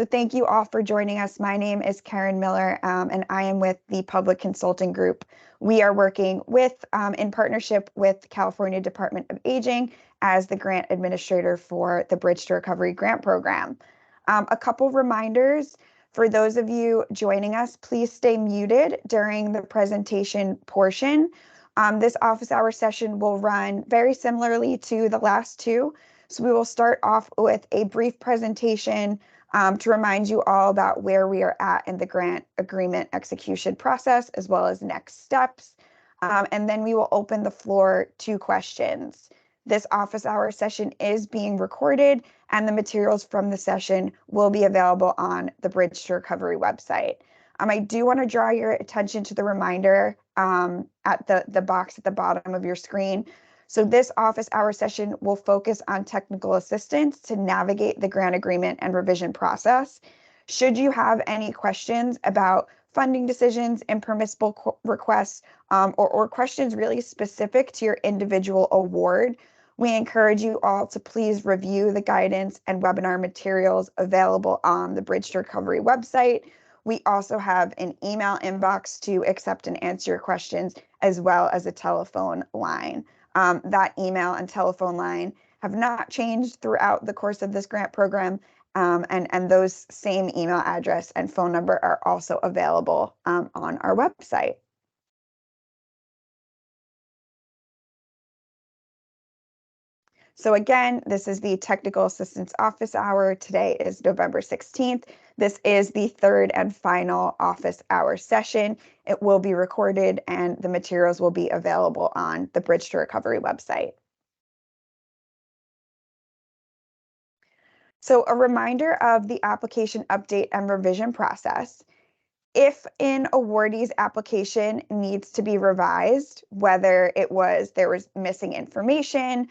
So thank you all for joining us. My name is Karen Miller, and I am with the Public Consulting Group. We are working with, in partnership with California Department of Aging as the grant administrator for the Bridge to Recovery Grant Program. A couple reminders for those of you joining us, please stay muted during the presentation portion. This office hour session will run very similarly to the last two. So we will start off with a brief presentation to remind you all about where we are at in the grant agreement execution process, as well as next steps. And then we will open the floor to questions. This office hour session is being recorded, and the materials from the session will be available on the Bridge to Recovery website. I do want to draw your attention to the reminder at the box at the bottom of your screen. So this office hour session will focus on technical assistance to navigate the grant agreement and revision process. Should you have any questions about funding decisions, impermissible requests, or questions really specific to your individual award, we encourage you all to please review the guidance and webinar materials available on the Bridge to Recovery website. We also have an email inbox to accept and answer your questions, as well as a telephone line. That email and telephone line have not changed throughout the course of this grant program, and those same email address and phone number are also available on our website. So again, this is the Technical Assistance Office Hour. Today is November 16th. This is the third and final office hour session. It will be recorded and the materials will be available on the Bridge to Recovery website. So a reminder of the application update and revision process. If an awardee's application needs to be revised, whether there was missing information,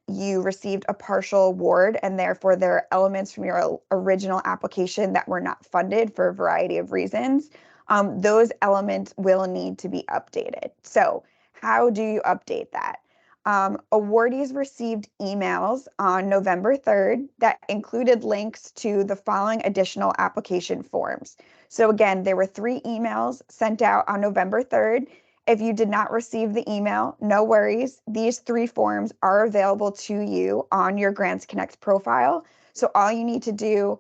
you received a partial award, and therefore there are elements from your original application that were not funded for a variety of reasons, those elements will need to be updated. So how do you update that? Awardees received emails on November 3rd that included links to the following additional application forms. So again, there were 3 emails sent out on November 3rd. If you did not receive the email, no worries. These 3 forms are available to you on your Grants Connect profile. So all you need to do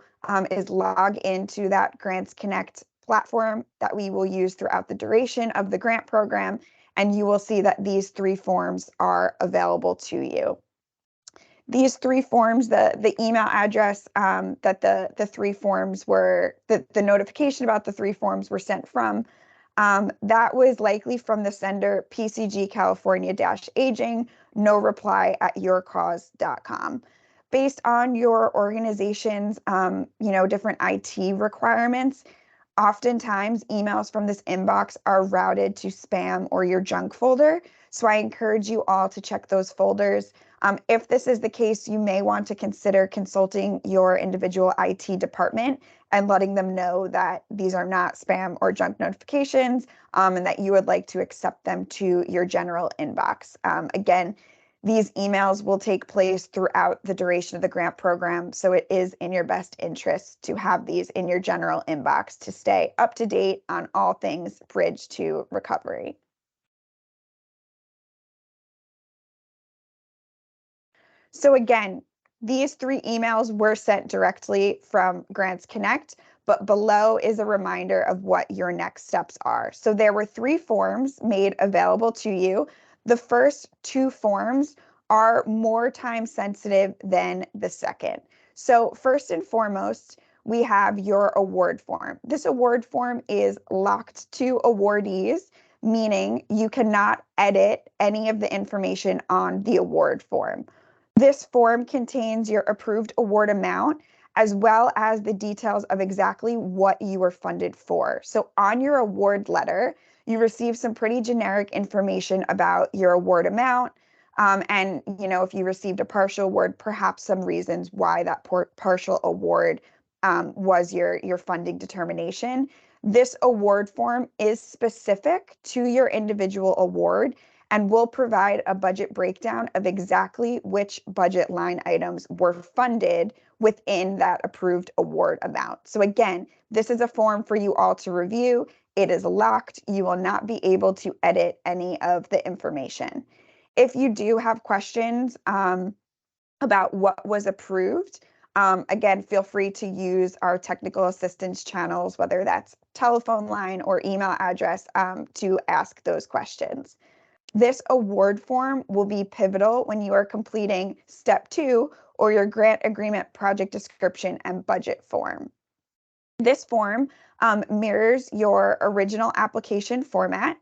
is log into that Grants Connect platform that we will use throughout the duration of the grant program, and you will see that these 3 forms are available to you. These 3 forms, the email address that the 3 forms were, the notification about the 3 forms were sent from, that was likely from the sender PCG California-Aging, no reply at yourcause.com. Based on your organization's, different IT requirements, oftentimes emails from this inbox are routed to spam or your junk folder. So I encourage you all to check those folders. If this is the case, you may want to consider consulting your individual IT department and letting them know that these are not spam or junk notifications, and that you would like to accept them to your general inbox. Again, these emails will take place throughout the duration of the grant program, so it is in your best interest to have these in your general inbox to stay up to date on all things Bridge to Recovery. So again, these 3 emails were sent directly from Grants Connect, but below is a reminder of what your next steps are. So there were 3 forms made available to you. The first 2 forms are more time sensitive than the second. So first and foremost, we have your award form. This award form is locked to awardees, meaning you cannot edit any of the information on the award form. This form contains your approved award amount, as well as the details of exactly what you were funded for. So on your award letter, you receive some pretty generic information about your award amount, and if you received a partial award, perhaps some reasons why that partial award was your funding determination. This award form is specific to your individual award, and we'll provide a budget breakdown of exactly which budget line items were funded within that approved award amount. So again, this is a form for you all to review. It is locked. You will not be able to edit any of the information. If you do have questions about what was approved, again, feel free to use our technical assistance channels, whether that's telephone line or email address, to ask those questions. This award form will be pivotal when you are completing step 2 or your grant agreement project description and budget form. This form mirrors your original application format.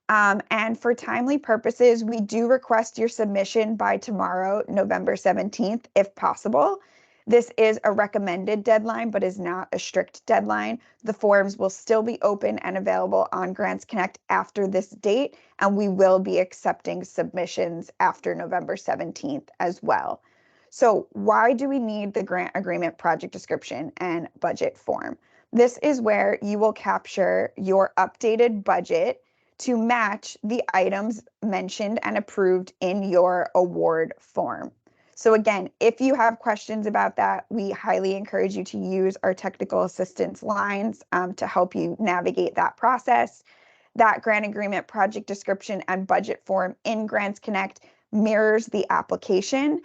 And for timely purposes, we do request your submission by tomorrow, November 17th, if possible. This is a recommended deadline, but is not a strict deadline. The forms will still be open and available on Grants Connect after this date, and we will be accepting submissions after November 17th as well. So why do we need the grant agreement project description and budget form? This is where you will capture your updated budget to match the items mentioned and approved in your award form. So again, if you have questions about that, we highly encourage you to use our technical assistance lines to help you navigate that process. That grant agreement project description and budget form in Grants Connect mirrors the application,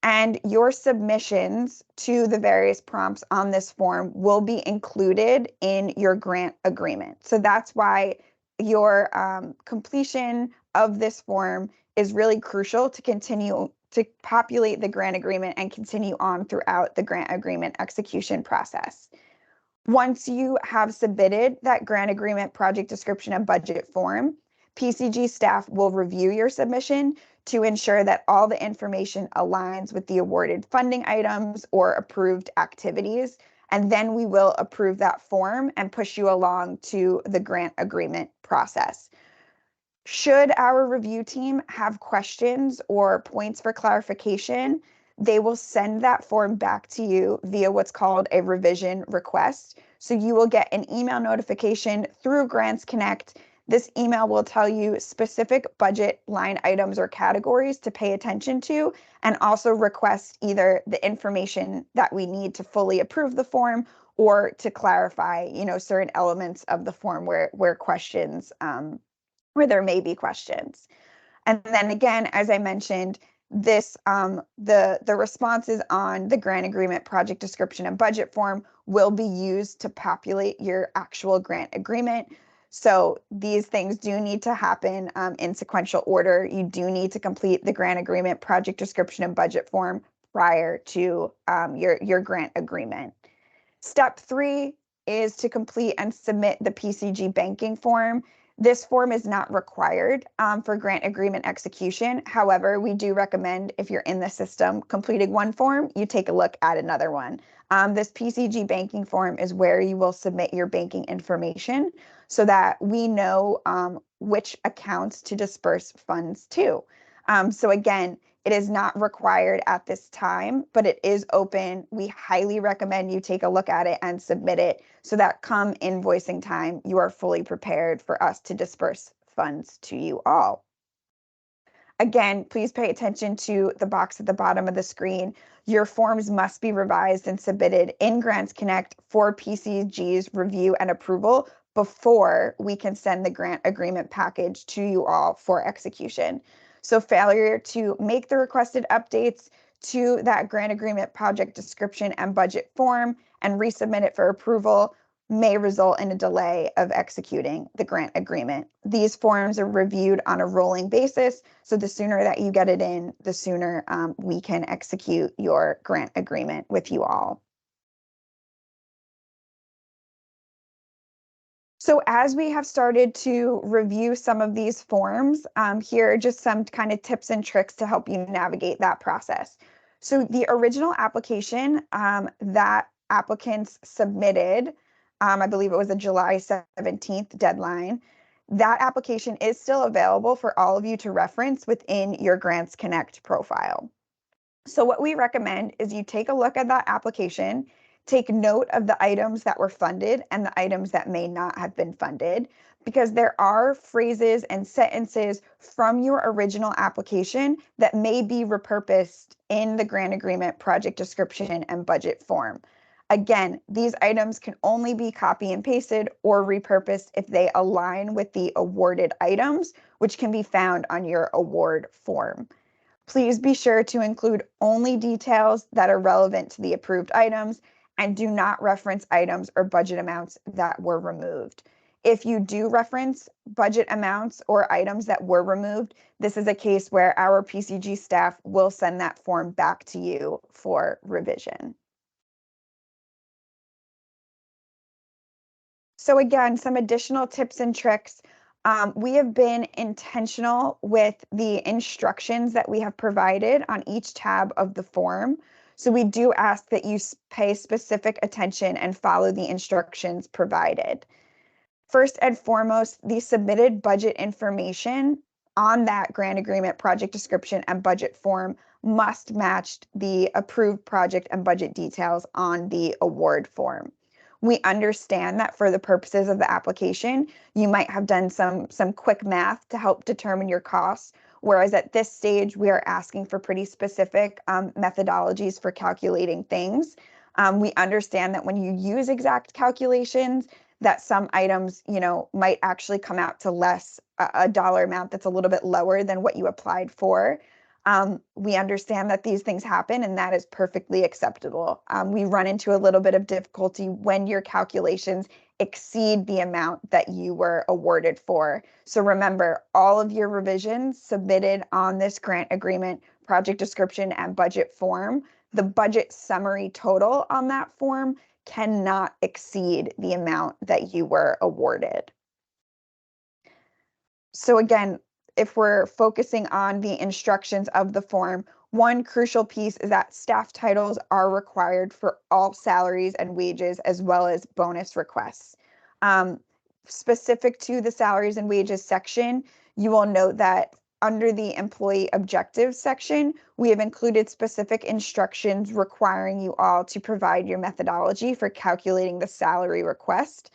and your submissions to the various prompts on this form will be included in your grant agreement. So that's why your completion of this form is really crucial to continue to populate the grant agreement and continue on throughout the grant agreement execution process. Once you have submitted that grant agreement project description and budget form, PCG staff will review your submission to ensure that all the information aligns with the awarded funding items or approved activities. And then we will approve that form and push you along to the grant agreement process. Should our review team have questions or points for clarification, they will send that form back to you via what's called a revision request. So you will get an email notification through Grants Connect. This email will tell you specific budget line items or categories to pay attention to, and also request either the information that we need to fully approve the form or to clarify, certain elements of the form where questions, where there may be questions. And then again, as I mentioned, this the responses on the grant agreement project description and budget form will be used to populate your actual grant agreement. So these things do need to happen in sequential order. You do need to complete the grant agreement project description and budget form prior to your grant agreement. Step 3 is to complete and submit the PCG banking form. This form is not required for grant agreement execution. However, we do recommend, if you're in the system completing one form, you take a look at another one. This PCG banking form is where you will submit your banking information so that we know which accounts to disperse funds to. So again, it is not required at this time, but it is open. We highly recommend you take a look at it and submit it so that come invoicing time, you are fully prepared for us to disperse funds to you all. Again, please pay attention to the box at the bottom of the screen. Your forms must be revised and submitted in Grants Connect for PCG's review and approval before we can send the grant agreement package to you all for execution. So failure to make the requested updates to that grant agreement project description and budget form and resubmit it for approval may result in a delay of executing the grant agreement. These forms are reviewed on a rolling basis, so the sooner that you get it in, the sooner we can execute your grant agreement with you all. So as we have started to review some of these forms, here are just some kind of tips and tricks to help you navigate that process. So the original application that applicants submitted, I believe it was a July 17th deadline, that application is still available for all of you to reference within your Grants Connect profile. So what we recommend is you take a look at that application, Take note of the items that were funded and the items that may not have been funded, because there are phrases and sentences from your original application that may be repurposed in the grant agreement, project description, and budget form. Again, these items can only be copy and pasted or repurposed if they align with the awarded items, which can be found on your award form. Please be sure to include only details that are relevant to the approved items and do not reference items or budget amounts that were removed. If you do reference budget amounts or items that were removed, this is a case where our PCG staff will send that form back to you for revision. So again, some additional tips and tricks. We have been intentional with the instructions that we have provided on each tab of the form. So we do ask that you pay specific attention and follow the instructions provided. First and foremost, the submitted budget information on that grant agreement, project description, and budget form must match the approved project and budget details on the award form. We understand that for the purposes of the application, you might have done some quick math to help determine your costs, whereas at this stage, we are asking for pretty specific methodologies for calculating things. We understand that when you use exact calculations, that some items, might actually come out to less, a dollar amount that's a little bit lower than what you applied for. We understand that these things happen, and that is perfectly acceptable. We run into a little bit of difficulty when your calculations exceed the amount that you were awarded for. So remember, all of your revisions submitted on this grant agreement, project description, and budget form, the budget summary total on that form cannot exceed the amount that you were awarded. So again, if we're focusing on the instructions of the form, one crucial piece is that staff titles are required for all salaries and wages as well as bonus requests. Specific to the salaries and wages section, you will note that under the employee objectives section, we have included specific instructions requiring you all to provide your methodology for calculating the salary request.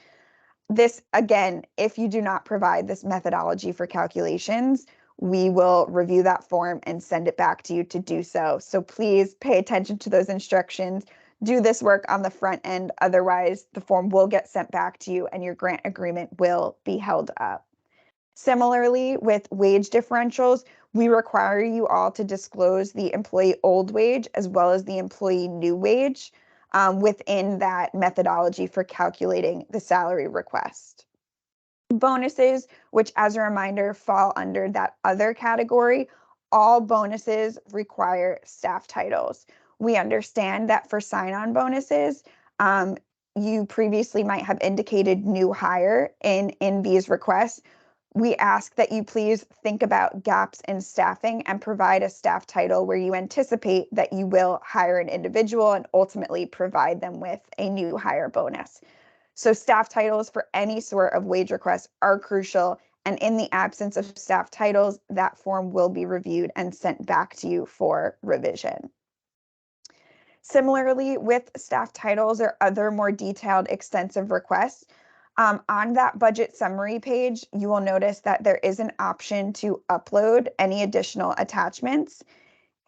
This, again, if you do not provide this methodology for calculations, we will review that form and send it back to you to do so. So please pay attention to those instructions. Do this work on the front end. Otherwise, the form will get sent back to you and your grant agreement will be held up. Similarly, with wage differentials, we require you all to disclose the employee old wage as well as the employee new wage within that methodology for calculating the salary request. Bonuses, which as a reminder fall under that other category, all bonuses require staff titles. We understand that for sign-on bonuses, you previously might have indicated new hire in these requests. We ask that you please think about gaps in staffing and provide a staff title where you anticipate that you will hire an individual and ultimately provide them with a new hire bonus. So staff titles for any sort of wage request are crucial, and in the absence of staff titles, that form will be reviewed and sent back to you for revision. Similarly, with staff titles or other more detailed, extensive requests, on that budget summary page, you will notice that there is an option to upload any additional attachments.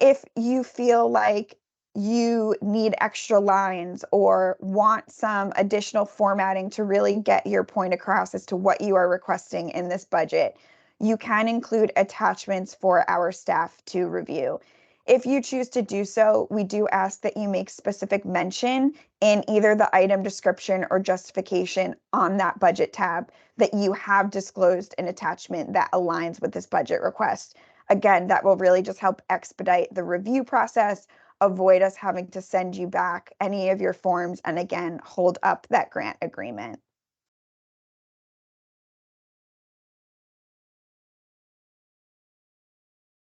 If you feel like you need extra lines or want some additional formatting to really get your point across as to what you are requesting in this budget, you can include attachments for our staff to review. If you choose to do so, we do ask that you make specific mention in either the item description or justification on that budget tab that you have disclosed an attachment that aligns with this budget request. Again, that will really just help expedite the review process, avoid us having to send you back any of your forms, and again, hold up that grant agreement.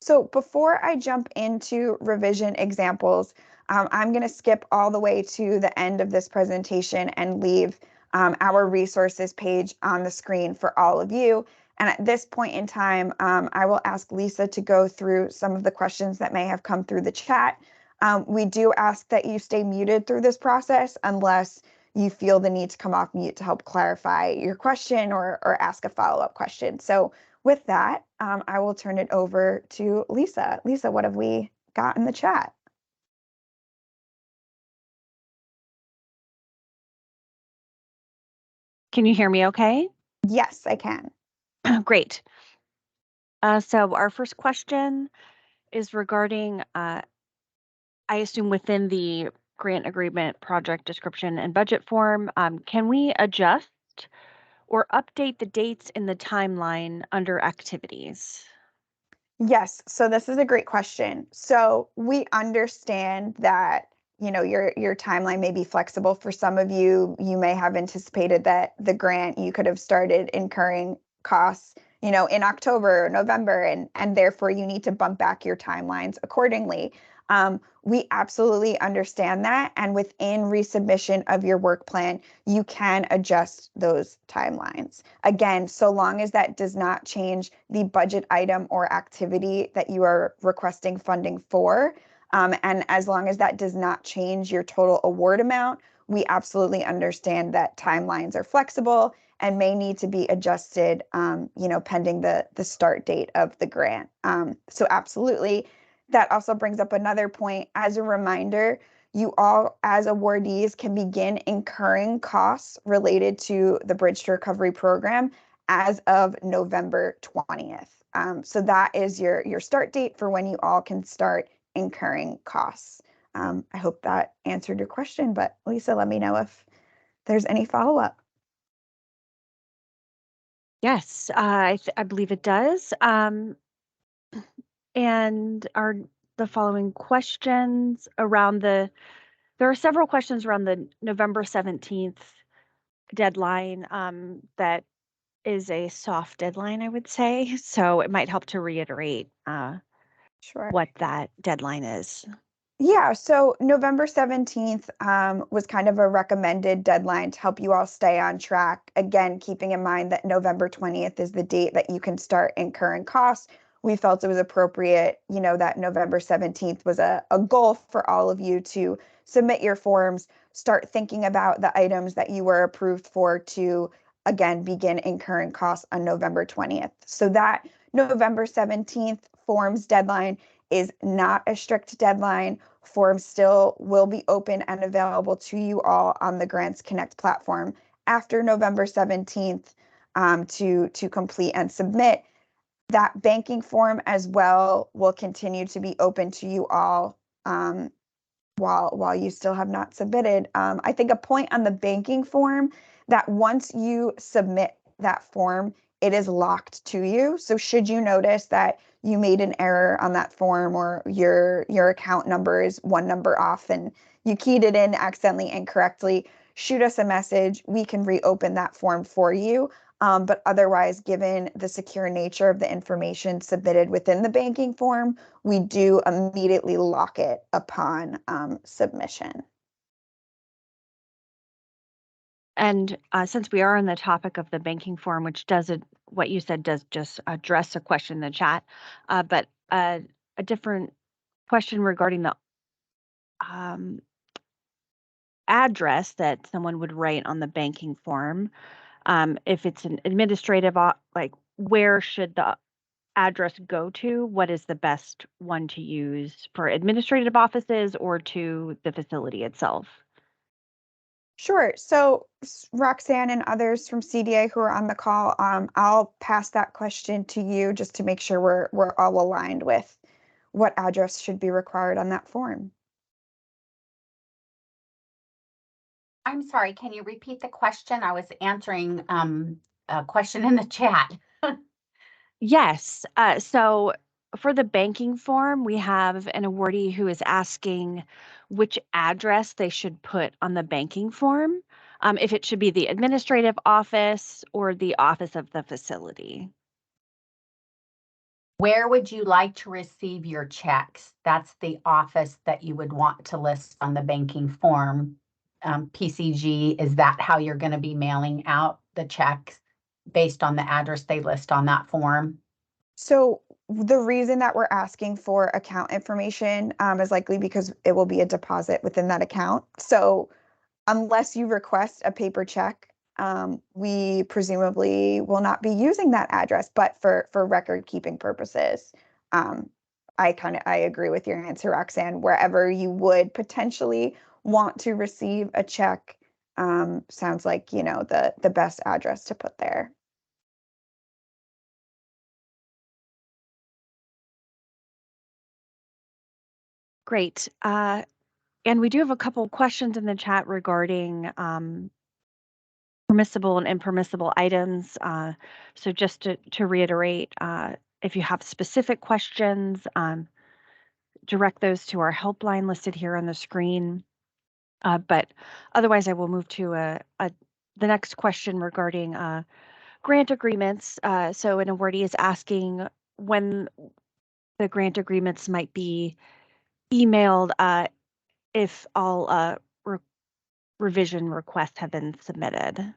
So before I jump into revision examples, I'm going to skip all the way to the end of this presentation and leave our resources page on the screen for all of you. And at this point in time, I will ask Lisa to go through some of the questions that may have come through the chat. We do ask that you stay muted through this process unless you feel the need to come off mute to help clarify your question or ask a follow-up question. So with that, I will turn it over to Lisa. Lisa, what have we got in the chat? Can you hear me okay? Yes, I can. Great. So our first question is regarding, I assume within the grant agreement, project description, and budget form, can we adjust or update the dates in the timeline under activities? Yes, so this is a great question. So we understand that, you know, your timeline may be flexible for some of you. You may have anticipated that the grant you could have started incurring costs, you know, in October or November, and therefore you need to bump back your timelines accordingly. We absolutely understand that, and within resubmission of your work plan, you can adjust those timelines. Again, so long as that does not change the budget item or activity that you are requesting funding for, and as long as that does not change your total award amount, we absolutely understand that timelines are flexible and may need to be adjusted, you know, pending the start date of the grant. So absolutely. That also brings up another point. As a reminder, you all, as awardees, can begin incurring costs related to the Bridge to Recovery program as of November 20th. So that is your start date for when you all can start incurring costs. I hope that answered your question, but Lisa, let me know if there's any follow-up. Yes, I believe it does. And are the following questions around there are several questions around the November 17th deadline, that is a soft deadline, I would say. So it might help to reiterate Sure. what that deadline is. Yeah, so November 17th was kind of a recommended deadline to help you all stay on track. Again, keeping in mind that November 20th is the date that you can start incurring costs. We felt it was appropriate, you know, that November 17th was a goal for all of you to submit your forms, start thinking about the items that you were approved for to, again, begin incurring costs on November 20th. So that November 17th forms deadline is not a strict deadline. Forms still will be open and available to you all on the Grants Connect platform after November 17th to complete and submit. That banking form as well will continue to be open to you all while you still have not submitted. I think a point on the banking form that once you submit that form, it is locked to you. So should you notice that you made an error on that form or your account number is one number off and you keyed it in accidentally incorrectly, shoot us a message. We can reopen that form for you. But otherwise, given the secure nature of the information submitted within the banking form, we do immediately lock it upon submission. And since we are on the topic of the banking form, which does what you said does just address a question in the chat, but a different question regarding the address that someone would write on the banking form. If it's an administrative, like where should the address go to? What is the best one to use for administrative offices or to the facility itself? Sure. So Roxanne and others from CDA who are on the call, I'll pass that question to you just to make sure we're all aligned with what address should be required on that form. I'm sorry, can you repeat the question? I was answering a question in the chat. Yes. So for the banking form, we have an awardee who is asking which address they should put on the banking form, if it should be the administrative office or the office of the facility. Where would you like to receive your checks? That's the office that you would want to list on the banking form. PCG, is that how you're going to be mailing out the checks based on the address they list on that form? So The reason that we're asking for account information is likely because it will be a deposit within that account. So unless you request a paper check, we presumably will not be using that address, but for record keeping purposes, I agree with your answer, Roxanne. Wherever you would potentially want to receive a check, sounds like, the best address to put there. Great. And we do have a couple questions in the chat regarding permissible and impermissible items. So just to reiterate, if you have specific questions, direct those to our helpline listed here on the screen. But otherwise, I will move to the next question regarding grant agreements. So an awardee is asking when the grant agreements might be emailed if all revision requests have been submitted.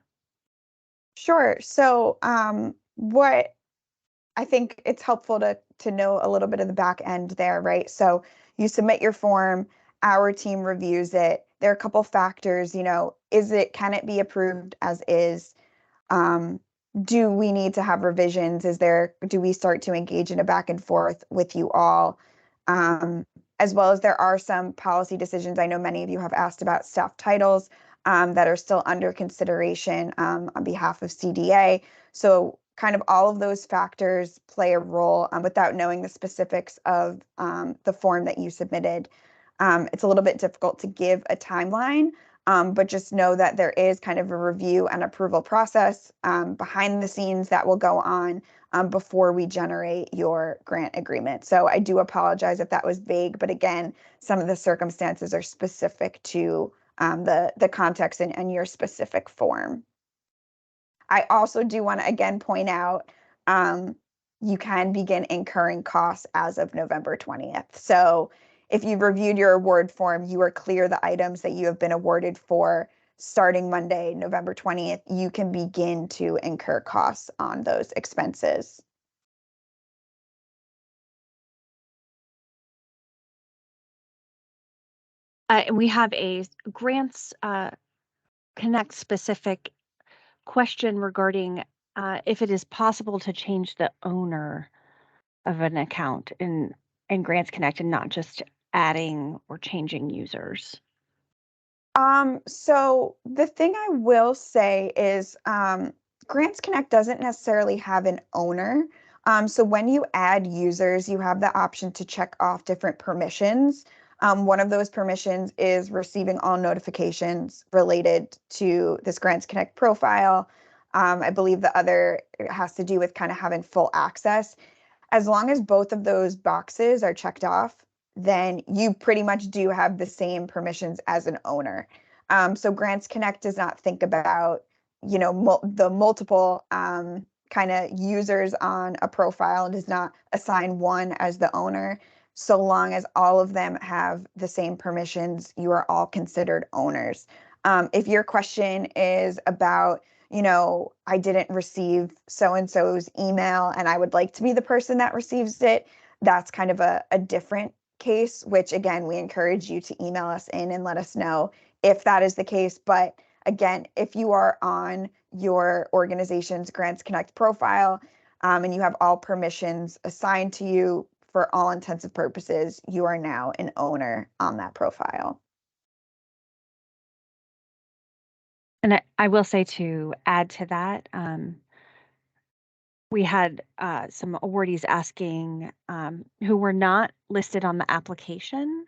Sure. So what I think it's helpful to know a little bit of the back end there, right? So you submit your form, our team reviews it. There are a couple factors, can it be approved as is? Do we need to have revisions? Do we start to engage in a back and forth with you all? As well as there are some policy decisions. I know many of you have asked about staff titles that are still under consideration on behalf of CDA. So kind of all of those factors play a role without knowing the specifics of the form that you submitted. It's a little bit difficult to give a timeline, but just know that there is kind of a review and approval process behind the scenes that will go on before we generate your grant agreement. So I do apologize if that was vague, but again, some of the circumstances are specific to the context and your specific form. I also do want to again point out you can begin incurring costs as of November 20th. So if you've reviewed your award form, you are clear the items that you have been awarded for starting Monday, November 20th, you can begin to incur costs on those expenses. We have a Grants Connect specific question regarding if it is possible to change the owner of an account in Grants Connect and not just adding or changing users. So the thing I will say is Grants Connect doesn't necessarily have an owner. So when you add users, you have the option to check off different permissions. One of those permissions is receiving all notifications related to this Grants Connect profile. I believe the other has to do with kind of having full access. As long as both of those boxes are checked off, then you pretty much do have the same permissions as an owner. So Grants Connect does not think about, the multiple kind of users on a profile and does not assign one as the owner. So long as all of them have the same permissions, you are all considered owners. If your question is about, I didn't receive so-and-so's email and I would like to be the person that receives it, that's kind of a different case, which again, we encourage you to email us in and let us know if that is the case. But again, if you are on your organization's Grants Connect profile and you have all permissions assigned to you for all intents and purposes, you are now an owner on that profile. And I will say to add to that, we had some awardees asking who were not listed on the application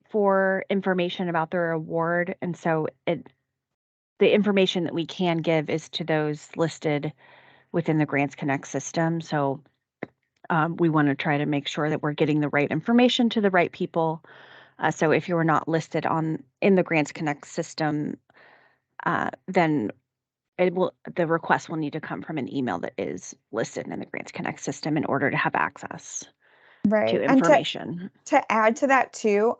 for information about their award. And so the information that we can give is to those listed within the Grants Connect system. So we want to try to make sure that we're getting the right information to the right people. So if you are not listed in the Grants Connect system, then the request will need to come from an email that is listed in the Grants Connect system in order to have access to information. And to add to that too,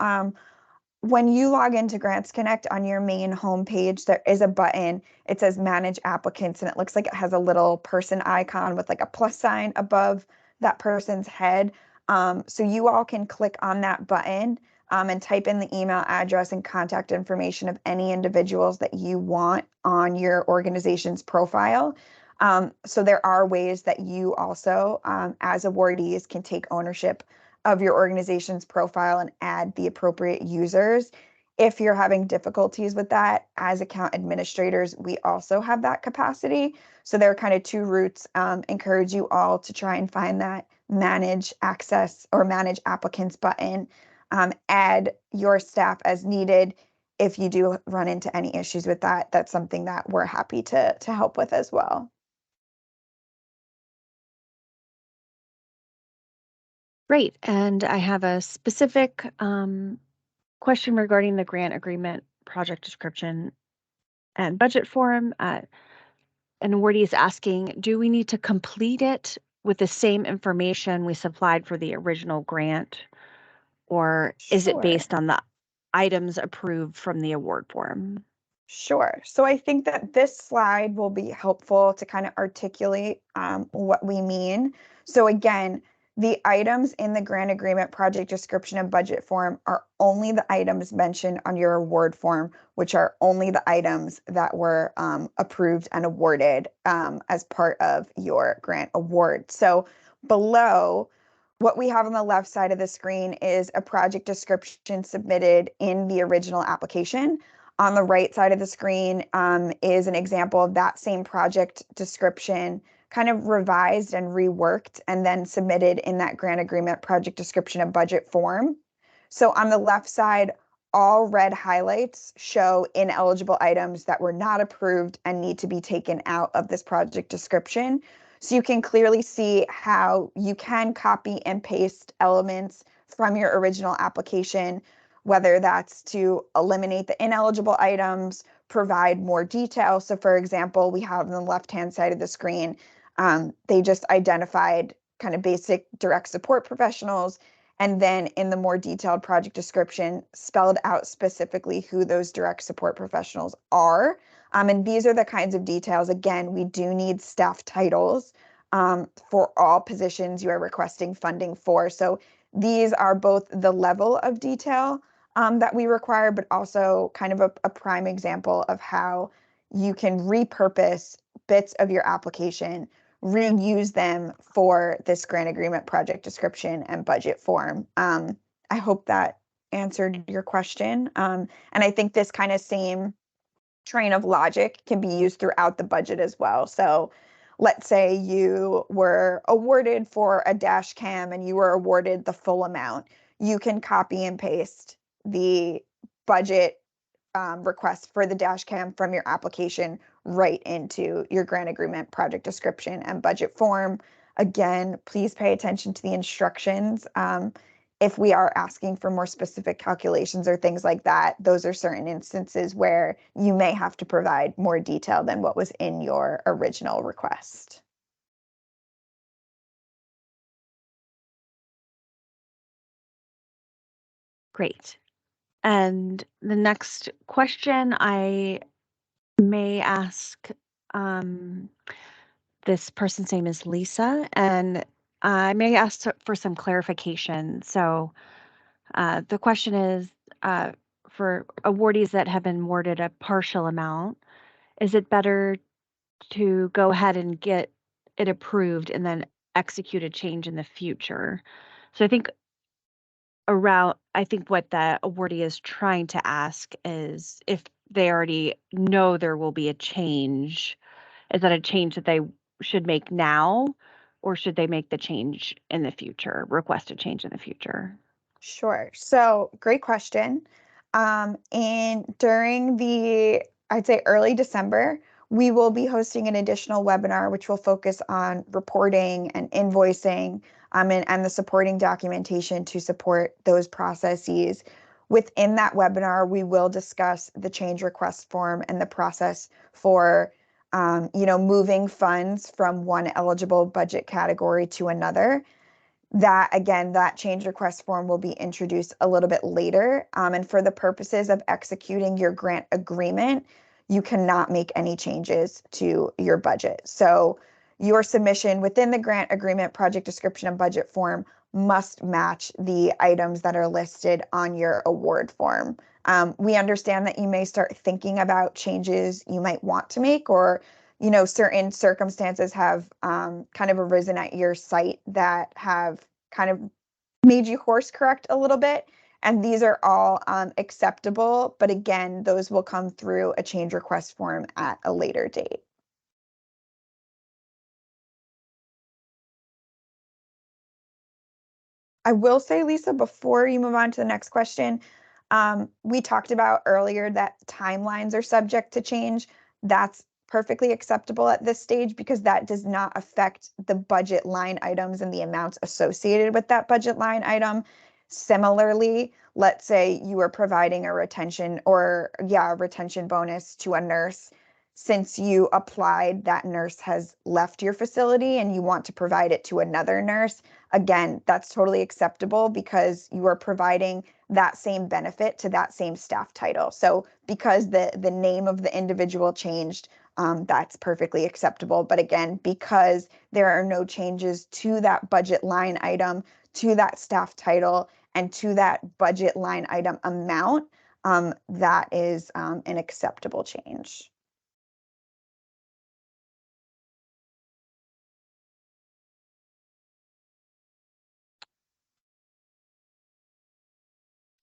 when you log into Grants Connect on your main homepage, there is a button. It says Manage Applicants, and it looks like it has a little person icon with like a plus sign above that person's head. So you all can click on that button and type in the email address and contact information of any individuals that you want on your organization's profile. So there are ways that you also, as awardees, can take ownership of your organization's profile and add the appropriate users. If you're having difficulties with that, as account administrators, we also have that capacity. So there are kind of two routes. Encourage you all to try and find that manage access or manage applicants button. Add your staff as needed. If you do run into any issues with that, that's something that we're happy to help with as well. Great. And I have a specific question regarding the grant agreement, project description, and budget form. An awardee is asking, do we need to complete it with the same information we supplied for the original grant, or is it Sure. based on the items approved from the award form? Sure. So I think that this slide will be helpful to kind of articulate what we mean. So again, the items in the grant agreement, project description, and budget form are only the items mentioned on your award form, which are only the items that were approved and awarded as part of your grant award. So below, what we have on the left side of the screen is a project description submitted in the original application. On the right side of the screen is an example of that same project description kind of revised and reworked and then submitted in that grant agreement, project description, and budget form. So on the left side, all red highlights show ineligible items that were not approved and need to be taken out of this project description. So you can clearly see how you can copy and paste elements from your original application, whether that's to eliminate the ineligible items, provide more detail. So for example, we have on the left-hand side of the screen, they just identified kind of basic direct support professionals, and then in the more detailed project description, spelled out specifically who those direct support professionals are. And these are the kinds of details. Again, we do need staff titles for all positions you are requesting funding for. So these are both the level of detail that we require, but also kind of a prime example of how you can repurpose bits of your application, reuse them for this grant agreement, project description, and budget form. I hope that answered your question. And I think this kind of same train of logic can be used throughout the budget as well. So let's say you were awarded for a dash cam and you were awarded the full amount. You can copy and paste the budget request for the dash cam from your application right into your grant agreement, project description, and budget form. Again, please pay attention to the instructions. If we are asking for more specific calculations or things like that, those are certain instances where you may have to provide more detail than what was in your original request. Great. And the next question I may ask, this person's name is Lisa, and I may ask for some clarification. So the question is, for awardees that have been awarded a partial amount, is it better to go ahead and get it approved and then execute a change in the future? So I think what the awardee is trying to ask is if they already know there will be a change, is that a change that they should make now, or should they make the change in the future, request a change in the future? Sure. So great question. And during I'd say early December, we will be hosting an additional webinar, which will focus on reporting and invoicing and the supporting documentation to support those processes. Within that webinar, we will discuss the change request form and the process for moving funds from one eligible budget category to another. That change request form will be introduced a little bit later. And for the purposes of executing your grant agreement, you cannot make any changes to your budget. So your submission within the grant agreement, project description, and budget form must match the items that are listed on your award form. We understand that you may start thinking about changes you might want to make, or certain circumstances have kind of arisen at your site that have kind of made you course correct a little bit. And these are all acceptable, but again, those will come through a change request form at a later date. I will say, Lisa, before you move on to the next question, we talked about earlier that timelines are subject to change. That's perfectly acceptable at this stage because that does not affect the budget line items and the amounts associated with that budget line item. Similarly, let's say you are providing a retention bonus to a nurse. Since you applied, that nurse has left your facility and you want to provide it to another nurse. Again, that's totally acceptable because you are providing that same benefit to that same staff title. So because the name of the individual changed, that's perfectly acceptable. But again, because there are no changes to that budget line item, to that staff title, and to that budget line item amount, that is an acceptable change.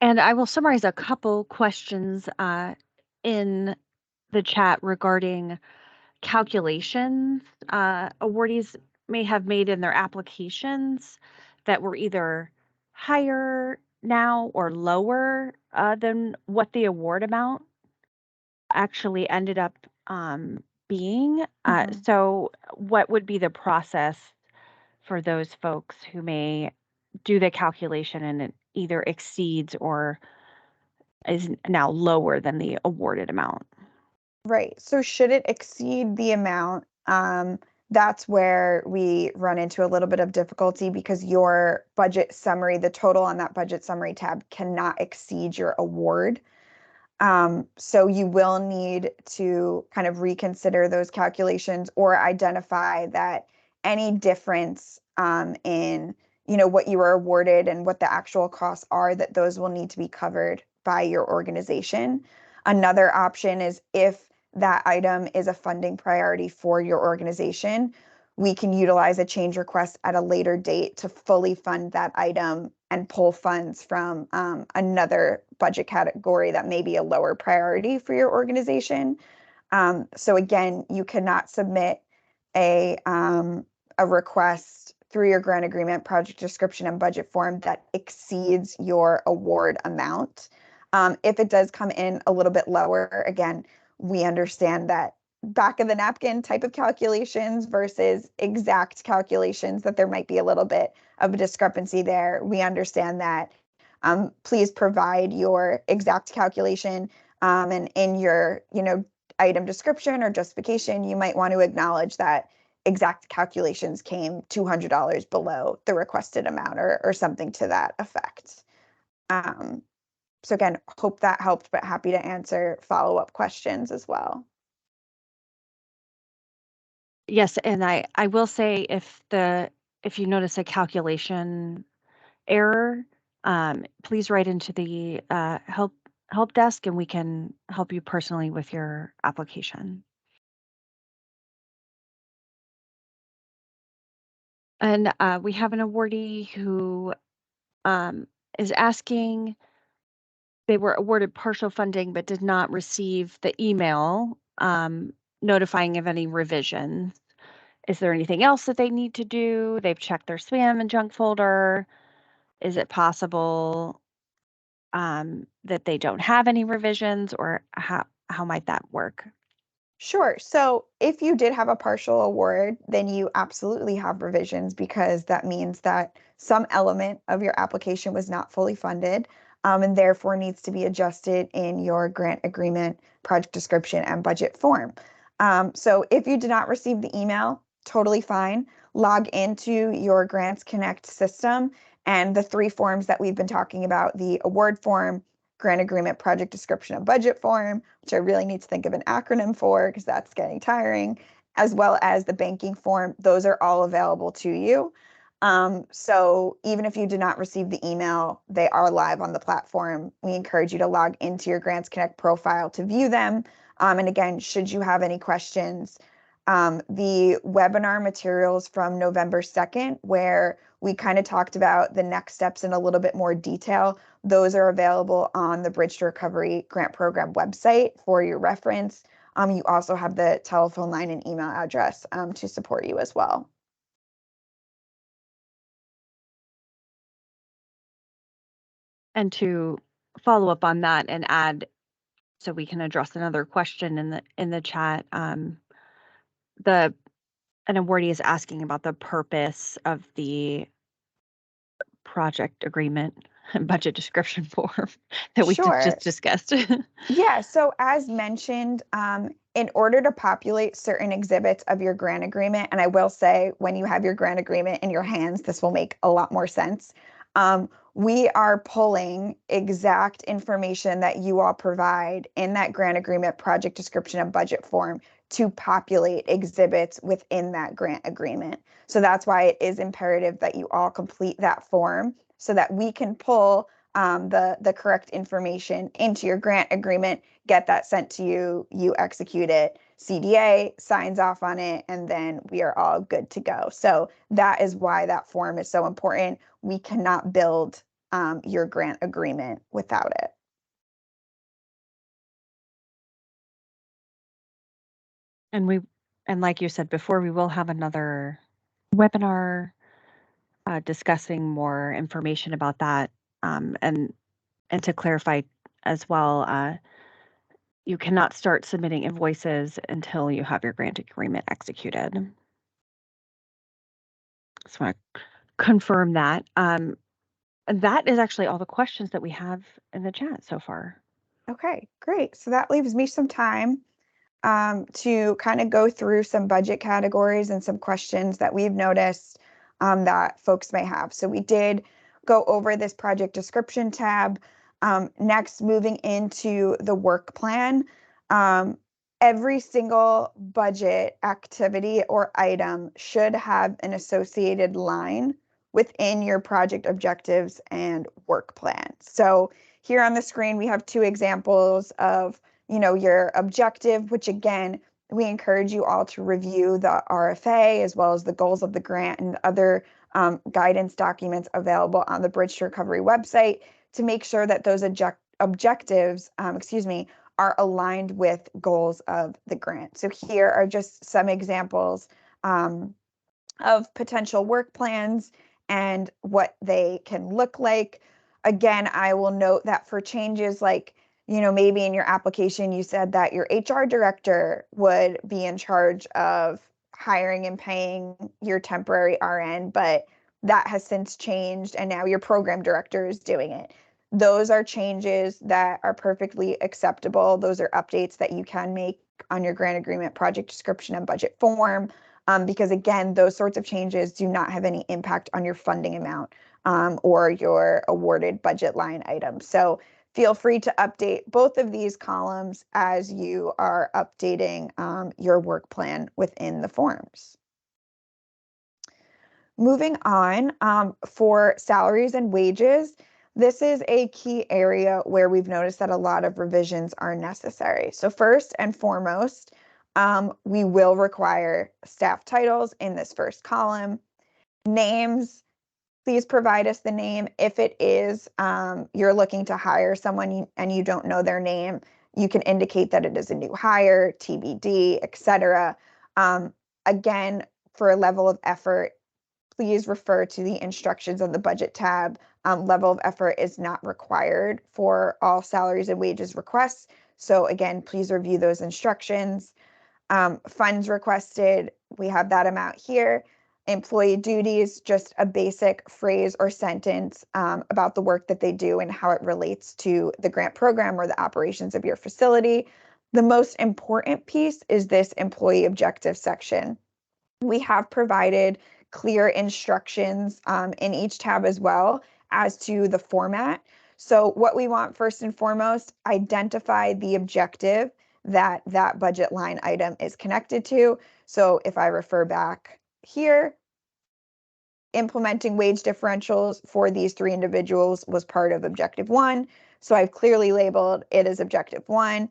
And I will summarize a couple questions in the chat regarding calculations awardees may have made in their applications that were either higher now or lower than what the award amount actually ended up being. So what would be the process for those folks who may do the calculation and it either exceeds or is now lower than the awarded amount? Right. So should it exceed the amount, that's where we run into a little bit of difficulty because your budget summary, the total on that budget summary tab cannot exceed your award. So you will need to kind of reconsider those calculations or identify that any difference in what you were awarded and what the actual costs are, that those will need to be covered by your organization. Another option is if that item is a funding priority for your organization, we can utilize a change request at a later date to fully fund that item and pull funds from another budget category that may be a lower priority for your organization. So again, you cannot submit a request through your grant agreement, project description, and budget form that exceeds your award amount. If it does come in a little bit lower, again, we understand that back of the napkin type of calculations versus exact calculations, that there might be a little bit of a discrepancy there. We understand that. Please provide your exact calculation, and in your item description or justification, you might want to acknowledge that exact calculations came $200 below the requested amount or something to that effect. So again, hope that helped, but happy to answer follow-up questions as well. Yes, and I will say if you notice a calculation error, please write into the help desk and we can help you personally with your application. And we have an awardee who is asking, they were awarded partial funding but did not receive the email notifying of any revisions. Is there anything else that they need to do? They've checked their spam and junk folder. Is it possible that they don't have any revisions, or how might that work? Sure. So if you did have a partial award, then you absolutely have revisions because that means that some element of your application was not fully funded, and therefore needs to be adjusted in your grant agreement, project description, and budget form. So if you did not receive the email, totally fine. Log into your Grants Connect system and the 3 forms that we've been talking about, the award form, grant agreement, project description, and budget form, which I really need to think of an acronym for because that's getting tiring, as well as the banking form. Those are all available to you. So even if you did not receive the email, they are live on the platform. We encourage you to log into your Grants Connect profile to view them. And again, should you have any questions, the webinar materials from November 2nd, where we kind of talked about the next steps in a little bit more detail, those are available on the Bridge to Recovery Grant Program website for your reference. You also have the telephone line and email address to support you as well. And to follow up on that and add, so we can address another question in the chat, an awardee is asking about the purpose of the project agreement and budget description form that we Sure. just discussed. Yeah, so as mentioned, in order to populate certain exhibits of your grant agreement, and I will say when you have your grant agreement in your hands, this will make a lot more sense. We are pulling exact information that you all provide in that grant agreement, project description, and budget form to populate exhibits within that grant agreement. So that's why it is imperative that you all complete that form so that we can pull the correct information into your grant agreement, get that sent to you, you execute it, CDA signs off on it, and then we are all good to go. So that is why that form is so important. We cannot build your grant agreement without it. And like you said before, we will have another webinar discussing more information about that. And to clarify as well, you cannot start submitting invoices until you have your grant agreement executed. Just want to confirm that. And that is actually all the questions that we have in the chat so far. Okay, great. So that leaves me some time to kind of go through some budget categories and some questions that we've noticed that folks may have. So we did go over this project description tab. Next, moving into the work plan. Every single budget activity or item should have an associated line within your project objectives and work plan. So here on the screen, we have two examples of your objective, which again, we encourage you all to review the RFA as well as the goals of the grant and other guidance documents available on the Bridge to Recovery website to make sure that those objectives, are aligned with goals of the grant. So here are just some examples of potential work plans and what they can look like. Again, I will note that for changes like maybe in your application, you said that your HR director would be in charge of hiring and paying your temporary RN, but that has since changed and now your program director is doing it. Those are changes that are perfectly acceptable. Those are updates that you can make on your grant agreement, project description, and budget form, because again, those sorts of changes do not have any impact on your funding amount or your awarded budget line item. So feel free to update both of these columns as you are updating your work plan within the forms. Moving on, for salaries and wages, this is a key area where we've noticed that a lot of revisions are necessary. So first and foremost, we will require staff titles in this first column. Names, please provide us the name. If it is you're looking to hire someone and you don't know their name, you can indicate that it is a new hire, TBD, etc. Again, for a level of effort, please refer to the instructions on the budget tab. Level of effort is not required for all salaries and wages requests. So again, please review those instructions. Funds requested, we have that amount here. Employee duties, just a basic phrase or sentence about the work that they do and how it relates to the grant program or the operations of your facility. The most important piece is this employee objective section. We have provided clear instructions in each tab as well as to the format. So what we want first and foremost, identify the objective that that budget line item is connected to. So if I refer back here, implementing wage differentials for these 3 individuals was part of objective 1. So I've clearly labeled it as objective 1.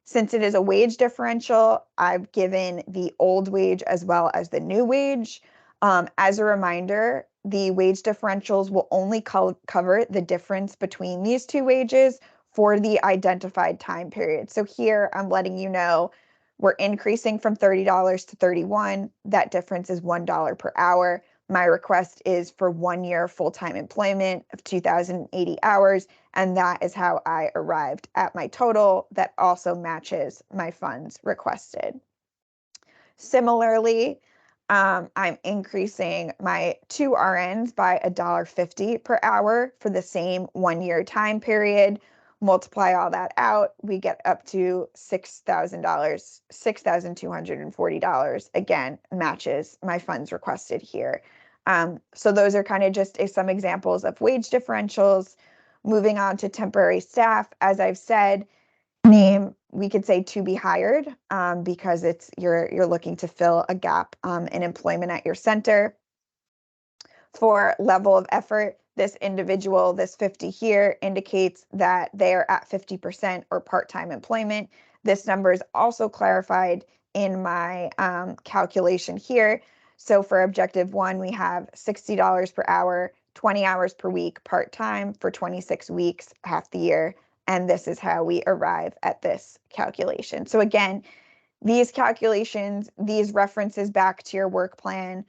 Since it is a wage differential, I've given the old wage as well as the new wage. As a reminder, the wage differentials will only cover the difference between these 2 wages for the identified time period. So here I'm letting you know we're increasing from $30 to $31. That difference is $1 per hour. My request is for 1 year full-time employment of 2,080 hours, and that is how I arrived at my total that also matches my funds requested. Similarly, I'm increasing my 2 RNs by $1.50 per hour for the same 1 year time period. Multiply all that out, we get up to $6,000, $6,240. Again, matches my funds requested here. So those are kind of just some examples of wage differentials. Moving on to temporary staff, as I've said, name we could say to be hired because it's you're looking to fill a gap in employment at your center. For level of effort, this individual, this 50 here, indicates that they are at 50% or part-time employment. This number is also clarified in my calculation here. So for objective 1, we have $60 per hour, 20 hours per week, part-time for 26 weeks, half the year. And this is how we arrive at this calculation. So again, these calculations, these references back to your work plan,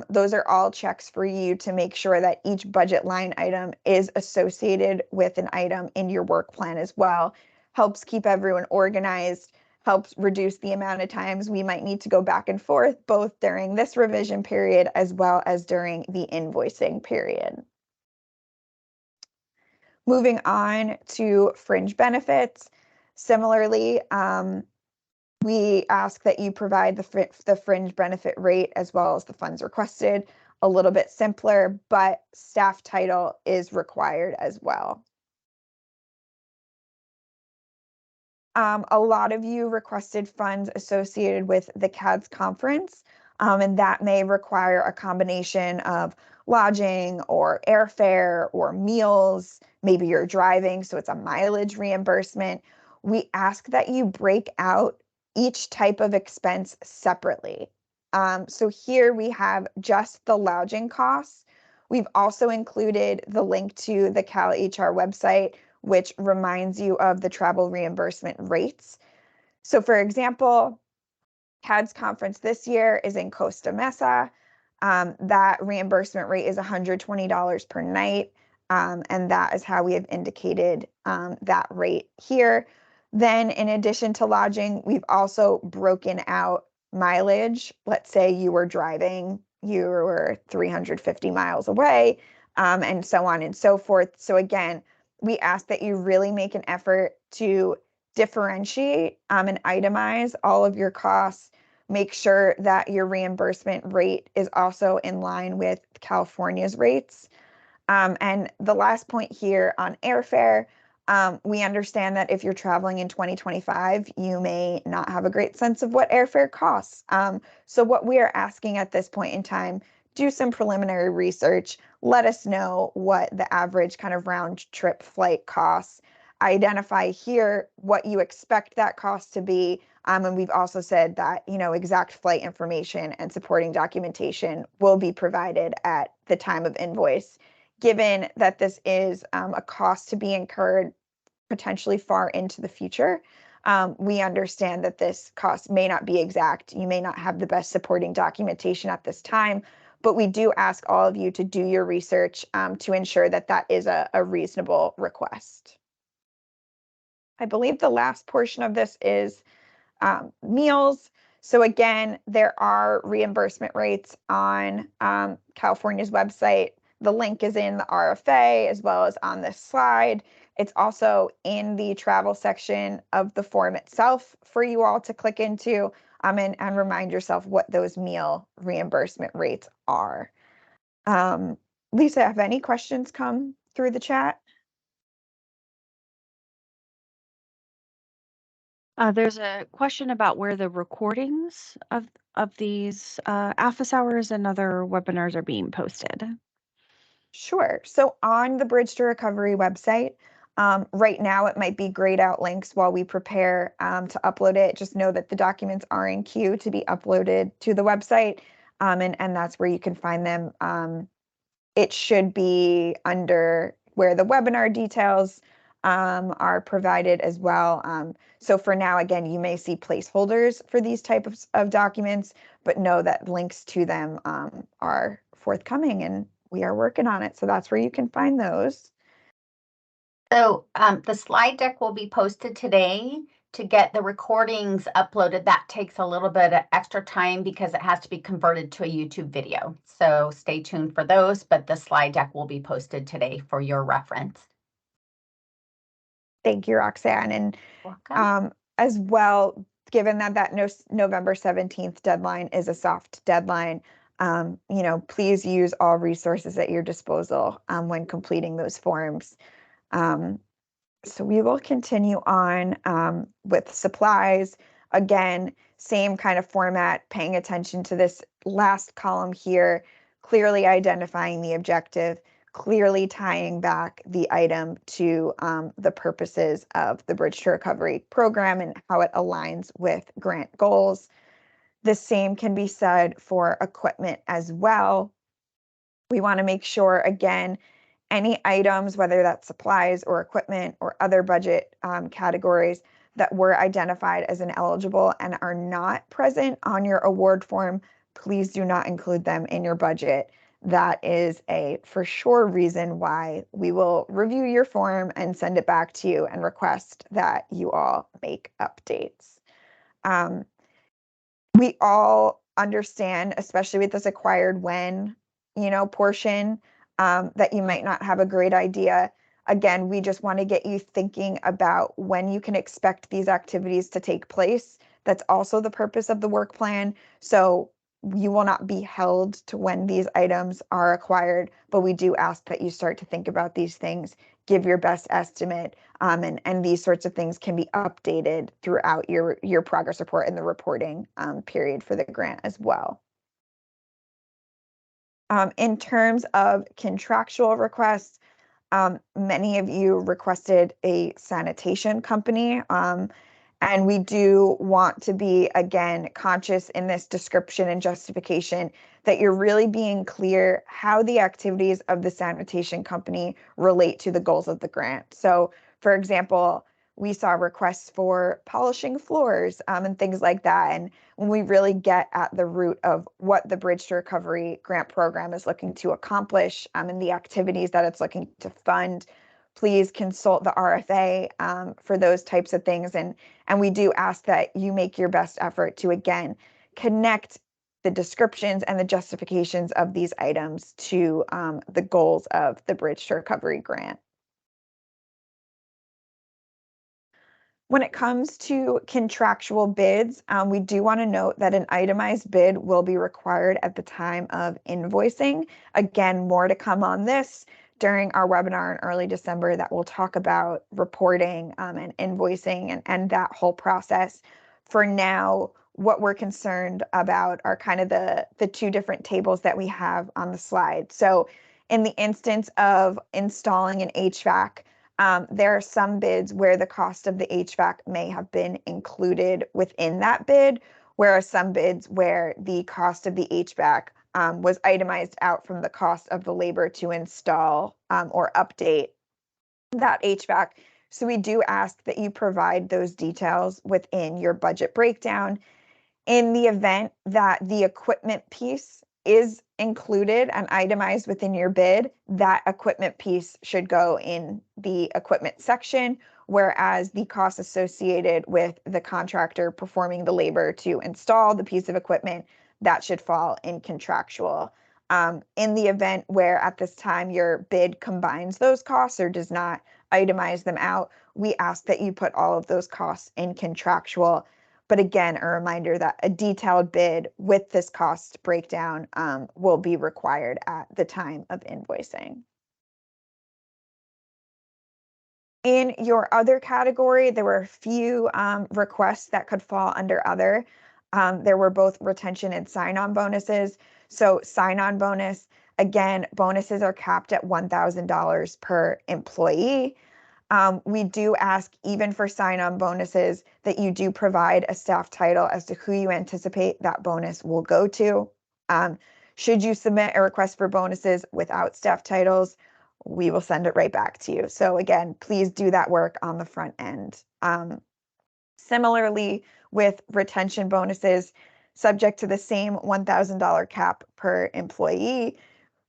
those are all checks for you to make sure that each budget line item is associated with an item in your work plan as well. Helps keep everyone organized, helps reduce the amount of times we might need to go back and forth, both during this revision period as well as during the invoicing period. Moving on to fringe benefits. Similarly, we ask that you provide the fringe benefit rate as well as the funds requested. A little bit simpler, but staff title is required as well. A lot of you requested funds associated with the CADS conference, and that may require a combination of lodging or airfare or meals. Maybe you're driving, so it's a mileage reimbursement. We ask that you break out each type of expense separately. So here we have just the lodging costs. We've also included the link to the Cal HR website, which reminds you of the travel reimbursement rates. So for example, CADS conference this year is in Costa Mesa. That reimbursement rate is $120 per night. And that is how we have indicated that rate here. Then in addition to lodging, we've also broken out mileage. Let's say you were driving, you were 350 miles away, and so on and so forth. So again, we ask that you really make an effort to differentiate and itemize all of your costs. Make sure that your reimbursement rate is also in line with California's rates. And the last point here on airfare, we understand that if you're traveling in 2025, you may not have a great sense of what airfare costs. So what we are asking at this point in time, do some preliminary research, let us know what the average kind of round trip flight costs, identify here what you expect that cost to be. And we've also said that, exact flight information and supporting documentation will be provided at the time of invoice. Given that this is a cost to be incurred potentially far into the future, we understand that this cost may not be exact. You may not have the best supporting documentation at this time, but we do ask all of you to do your research to ensure that that is a reasonable request. I believe the last portion of this is meals. So again, there are reimbursement rates on California's website. The link is in the RFA as well as on this slide. It's also in the travel section of the form itself for you all to click into and remind yourself what those meal reimbursement rates are. Lisa, have any questions come through the chat? There's a question about where the recordings of these office hours and other webinars are being posted. Sure. So on the Bridge to Recovery website, right now it might be grayed out links while we prepare to upload it. Just know that the documents are in queue to be uploaded to the website, and that's where you can find them. It should be under where the webinar details are provided as well. So for now, again, you may see placeholders for these types of documents, but know that links to them are forthcoming and we are working on it. So that's where you can find those. So the slide deck will be posted today. To get the recordings uploaded, that takes a little bit of extra time because it has to be converted to a YouTube video. So stay tuned for those, but the slide deck will be posted today for your reference. Thank you, Roxanne. And Welcome. as well, given that November 17th deadline is a soft deadline, please use all resources at your disposal when completing those forms. So we will continue on with supplies. Again, same kind of format, paying attention to this last column here, clearly identifying the objective, clearly tying back the item to the purposes of the Bridge to Recovery program and how it aligns with grant goals. The same can be said for equipment as well. We want to make sure, again, any items, whether that's supplies or equipment or other budget categories that were identified as ineligible and are not present on your award form, please do not include them in your budget. That is a for sure reason why we will review your form and send it back to you and request that you all make updates. We all understand, especially with this acquired when, portion, that you might not have a great idea. Again, we just want to get you thinking about when you can expect these activities to take place. That's also the purpose of the work plan. So you will not be held to when these items are acquired, but we do ask that you start to think about these things, give your best estimate, and these sorts of things can be updated throughout your progress report and the reporting period for the grant as well. In terms of contractual requests, many of you requested a sanitation company. And we do want to be, again, conscious in this description and justification that you're really being clear how the activities of the sanitation company relate to the goals of the grant. So, for example, we saw requests for polishing floors and things like that. And when we really get at the root of what the Bridge to Recovery grant program is looking to accomplish and the activities that it's looking to fund, please consult the RFA for those types of things. And we do ask that you make your best effort to, again, connect the descriptions and the justifications of these items to the goals of the Bridge to Recovery grant. When it comes to contractual bids, we do want to note that an itemized bid will be required at the time of invoicing. Again, more to come on this during our webinar in early December that will talk about reporting and invoicing and that whole process. For now, what we're concerned about are kind of the two different tables that we have on the slide. So in the instance of installing an HVAC, there are some bids where the cost of the HVAC may have been included within that bid, whereas some bids where the cost of the HVAC was itemized out from the cost of the labor to install or update that HVAC. So we do ask that you provide those details within your budget breakdown. In the event that the equipment piece is included and itemized within your bid, that equipment piece should go in the equipment section, whereas the costs associated with the contractor performing the labor to install the piece of equipment, that should fall in contractual. In the event where at this time your bid combines those costs or does not itemize them out, we ask that you put all of those costs in contractual. But again, a reminder that a detailed bid with this cost breakdown will be required at the time of invoicing. In your other category, there were a few requests that could fall under other. There were both retention and sign-on bonuses. So sign-on bonus, again, bonuses are capped at $1,000 per employee. We do ask, even for sign-on bonuses, that you do provide a staff title as to who you anticipate that bonus will go to. Should you submit a request for bonuses without staff titles, we will send it right back to you. So again, please do that work on the front end. Similarly, with retention bonuses, subject to the same $1,000 cap per employee,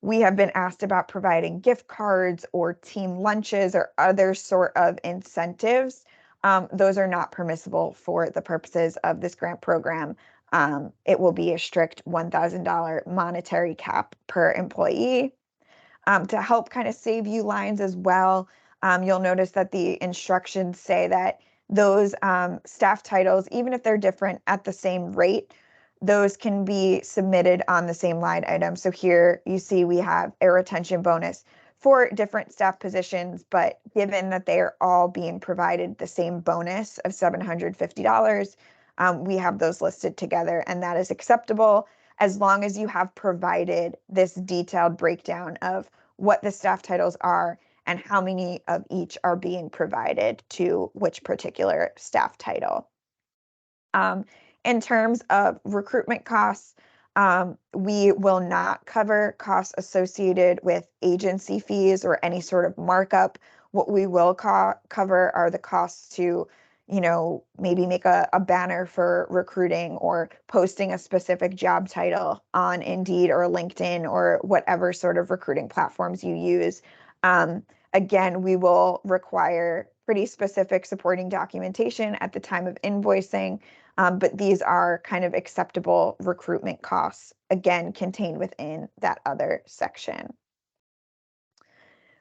we have been asked about providing gift cards or team lunches or other sort of incentives. Those are not permissible for the purposes of this grant program. It will be a strict $1,000 monetary cap per employee. To help kind of save you lines as well, you'll notice that the instructions say that those staff titles, even if they're different at the same rate, those can be submitted on the same line item. So here you see we have a retention bonus for different staff positions, but given that they are all being provided the same bonus of $750, we have those listed together, and that is acceptable as long as you have provided this detailed breakdown of what the staff titles are and how many of each are being provided to which particular staff title. In terms of recruitment costs, we will not cover costs associated with agency fees or any sort of markup. What we will cover are the costs to, maybe make a banner for recruiting or posting a specific job title on Indeed or LinkedIn or whatever sort of recruiting platforms you use. Again, we will require pretty specific supporting documentation at the time of invoicing, but these are kind of acceptable recruitment costs, again, contained within that other section.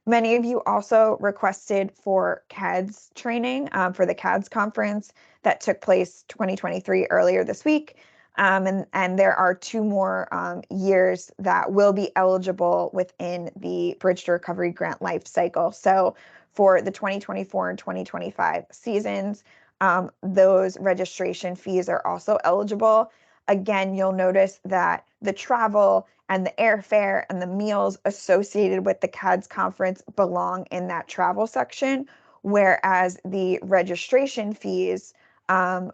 Many of you also requested for CADS training for the CADS conference that took place 2023 earlier this week. And there are 2 more years that will be eligible within the Bridge to Recovery grant life cycle. So for the 2024 and 2025 seasons, those registration fees are also eligible. Again, you'll notice that the travel and the airfare and the meals associated with the CADS conference belong in that travel section, whereas the registration fees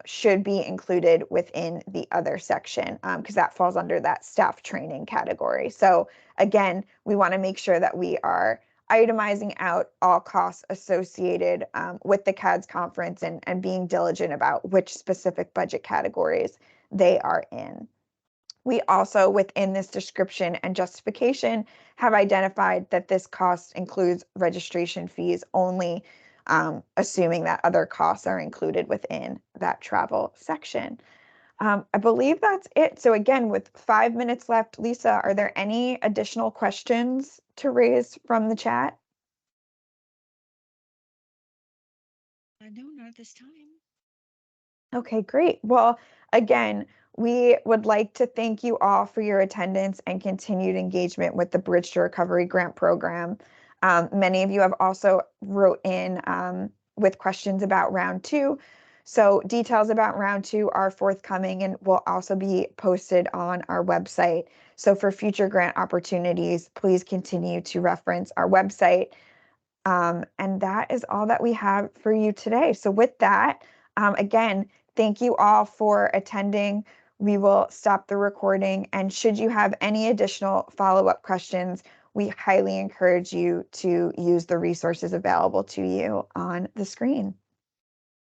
should be included within the other section because that falls under that staff training category. So again, we want to make sure that we are itemizing out all costs associated with the CADS conference and being diligent about which specific budget categories they are in. We also, within this description and justification, have identified that this cost includes registration fees only, assuming that other costs are included within that travel section. I believe that's it. So again, with 5 minutes left, Lisa, are there any additional questions to raise from the chat? No, not at this time. Okay, great. Well, again, we would like to thank you all for your attendance and continued engagement with the Bridge to Recovery Grant Program. Many of you have also wrote in with questions about round 2. So details about round 2 are forthcoming and will also be posted on our website. So for future grant opportunities, please continue to reference our website. And that is all that we have for you today. So with that, again, thank you all for attending. We will stop the recording. And should you have any additional follow-up questions, we highly encourage you to use the resources available to you on the screen.